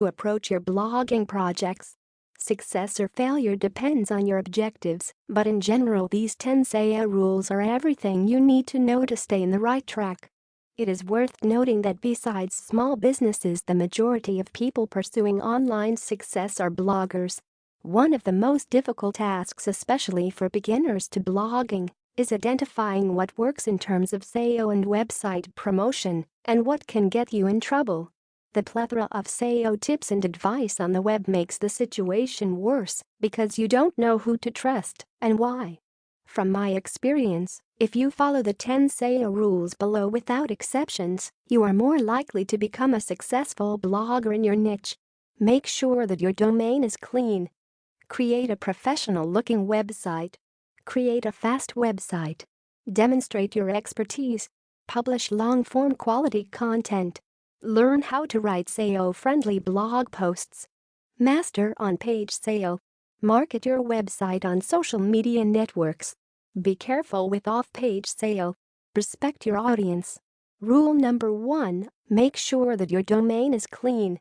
to approach your blogging projects. Success or failure depends on your objectives, but in general these 10 SEO rules are everything you need to know to stay in the right track. It is worth noting that besides small businesses, the majority of people pursuing online success are bloggers. One of the most difficult tasks, especially for beginners to blogging, is identifying what works in terms of SEO and website promotion and what can get you in trouble. The plethora of SEO tips and advice on the web makes the situation worse because you don't know who to trust and why. From my experience, if you follow the 10 SEO rules below without exceptions, you are more likely to become a successful blogger in your niche. Make sure that your domain is clean. Create a professional-looking website. Create a fast website. Demonstrate your expertise. Publish long-form quality content. Learn how to write SEO-friendly blog posts. Master on-page SEO. Market your website on social media networks. Be careful with off-page SEO. Respect your audience. Rule number 1, make sure that your domain is clean.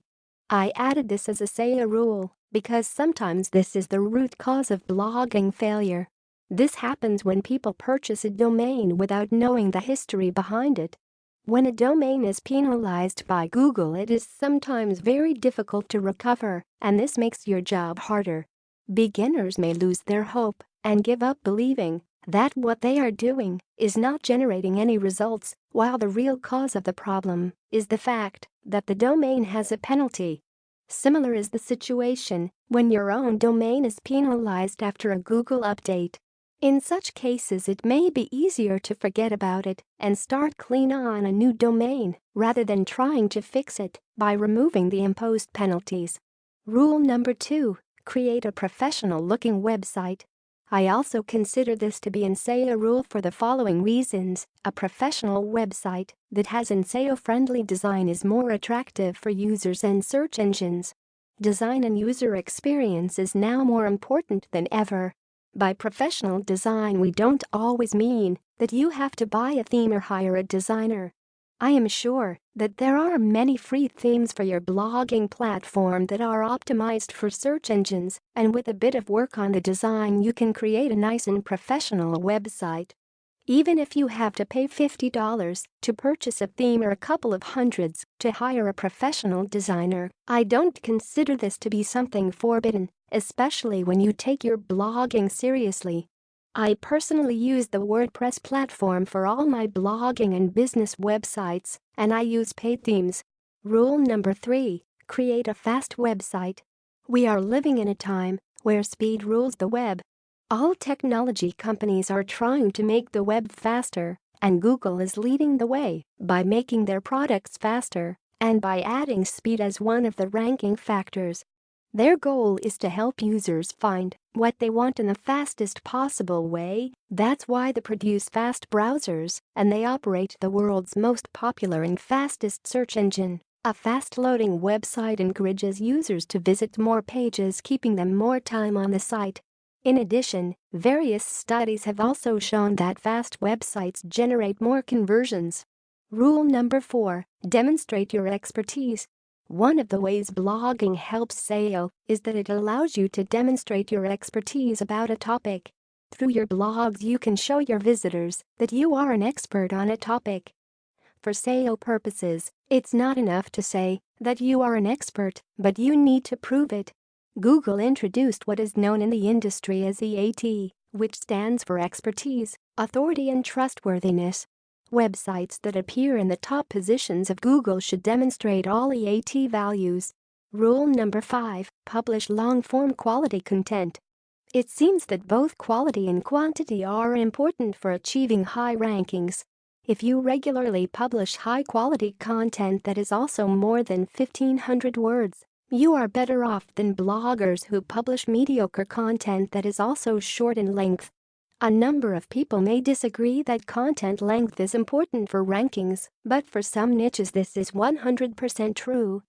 I added this as a SEO rule because sometimes this is the root cause of blogging failure. This happens when people purchase a domain without knowing the history behind it. When a domain is penalized by Google, it is sometimes very difficult to recover, and this makes your job harder. Beginners may lose their hope and give up believing that what they are doing is not generating any results, while the real cause of the problem is the fact that the domain has a penalty. Similar is the situation when your own domain is penalized after a Google update. In such cases, it may be easier to forget about it and start clean on a new domain rather than trying to fix it by removing the imposed penalties. Rule number 2, create a professional-looking website. I also consider this to be an SEO rule for the following reasons. A professional website that has an SEO-friendly design is more attractive for users and search engines. Design and user experience is now more important than ever. By professional design, we don't always mean that you have to buy a theme or hire a designer. I am sure that there are many free themes for your blogging platform that are optimized for search engines, and with a bit of work on the design you can create a nice and professional website. Even if you have to pay $50 to purchase a theme or a couple of hundreds to hire a professional designer, I don't consider this to be something forbidden, especially when you take your blogging seriously. I personally use the WordPress platform for all my blogging and business websites, and I use paid themes. Rule number 3, create a fast website. We are living in a time where speed rules the web. All technology companies are trying to make the web faster, and Google is leading the way by making their products faster and by adding speed as one of the ranking factors. Their goal is to help users find what they want in the fastest possible way. That's why they produce fast browsers, and they operate the world's most popular and fastest search engine. A fast-loading website encourages users to visit more pages, keeping them more time on the site. In addition, various studies have also shown that fast websites generate more conversions. Rule number 4, demonstrate your expertise. One of the ways blogging helps SEO is that it allows you to demonstrate your expertise about a topic. Through your blogs, you can show your visitors that you are an expert on a topic. For SEO purposes, it's not enough to say that you are an expert, but you need to prove it. Google introduced what is known in the industry as EAT, which stands for expertise, authority, and trustworthiness. Websites that appear in the top positions of Google should demonstrate all EAT values. Rule number 5, publish long-form quality content. It seems that both quality and quantity are important for achieving high rankings. If you regularly publish high-quality content that is also more than 1,500 words, you are better off than bloggers who publish mediocre content that is also short in length. A number of people may disagree that content length is important for rankings, but for some niches this is 100% true.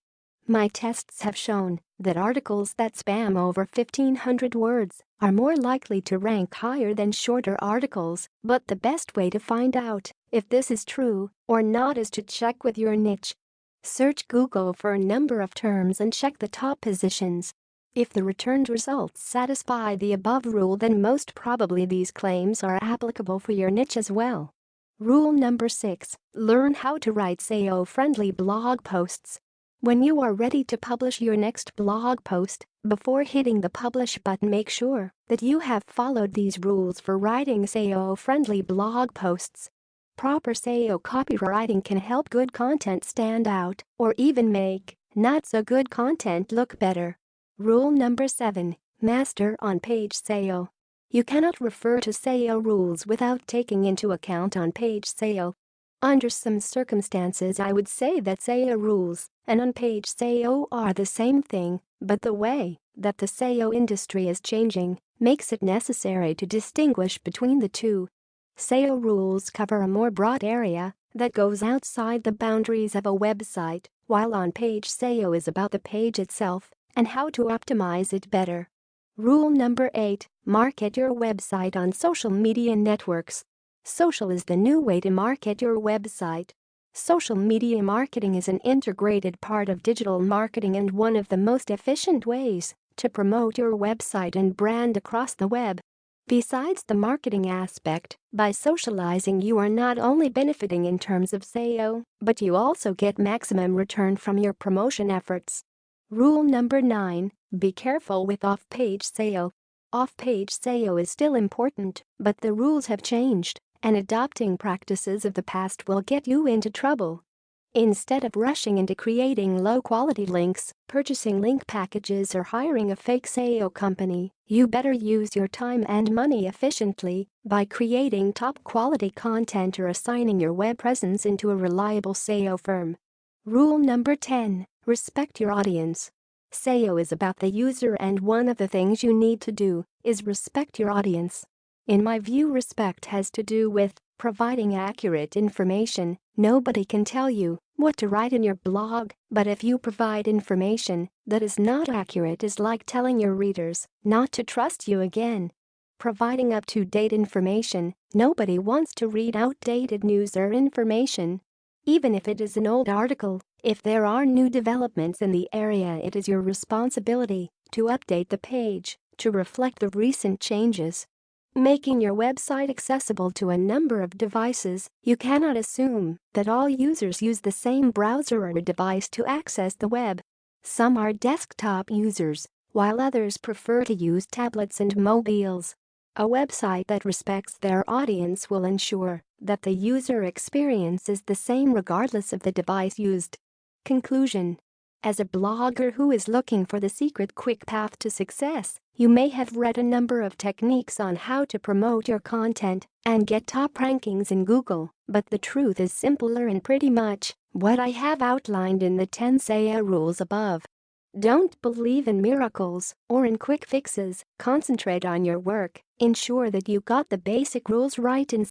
My tests have shown that articles that span over 1,500 words are more likely to rank higher than shorter articles, but the best way to find out if this is true or not is to check with your niche. Search Google for a number of terms and check the top positions. If the returned results satisfy the above rule, then most probably these claims are applicable for your niche as well. Rule number 6. Learn how to write SEO-friendly blog posts. When you are ready to publish your next blog post, before hitting the publish button, make sure that you have followed these rules for writing SEO-friendly blog posts. Proper SEO copywriting can help good content stand out or even make not-so-good content look better. Rule number 7. Master on-page SEO. You cannot refer to SEO rules without taking into account on-page SEO. Under some circumstances, I would say that SEO rules and on-page SEO are the same thing, but the way that the SEO industry is changing makes it necessary to distinguish between the two. SEO rules cover a more broad area that goes outside the boundaries of a website, while on-page SEO is about the page itself and how to optimize it better. Rule number 8. Market your website on social media networks. Social is the new way to market your website. Social media marketing is an integrated part of digital marketing and one of the most efficient ways to promote your website and brand across the web. Besides the marketing aspect, by socializing you are not only benefiting in terms of SEO, but you also get maximum return from your promotion efforts. Rule number 9. Be careful with off-page SEO. Off-page SEO is still important, but the rules have changed, and adopting practices of the past will get you into trouble. Instead of rushing into creating low-quality links, purchasing link packages, or hiring a fake SEO company, you better use your time and money efficiently by creating top-quality content or assigning your web presence into a reliable SEO firm. Rule number 10. Respect your audience. SEO is about the user, and one of the things you need to do is respect your audience. In my view, respect has to do with providing accurate information. Nobody can tell you what to write in your blog, but if you provide information that is not accurate, it's like telling your readers not to trust you again. Providing up-to-date information. Nobody wants to read outdated news or information. Even if it is an old article, if there are new developments in the area, it is your responsibility to update the page to reflect the recent changes. Making your website accessible to a number of devices, you cannot assume that all users use the same browser or device to access the web. Some are desktop users, while others prefer to use tablets and mobiles. A website that respects their audience will ensure that the user experience is the same regardless of the device used. Conclusion. As a blogger who is looking for the secret quick path to success, you may have read a number of techniques on how to promote your content and get top rankings in Google, but the truth is simpler and pretty much what I have outlined in the 10 SEO rules above. Don't believe in miracles or in quick fixes. Concentrate on your work. Ensure that you got the basic rules right and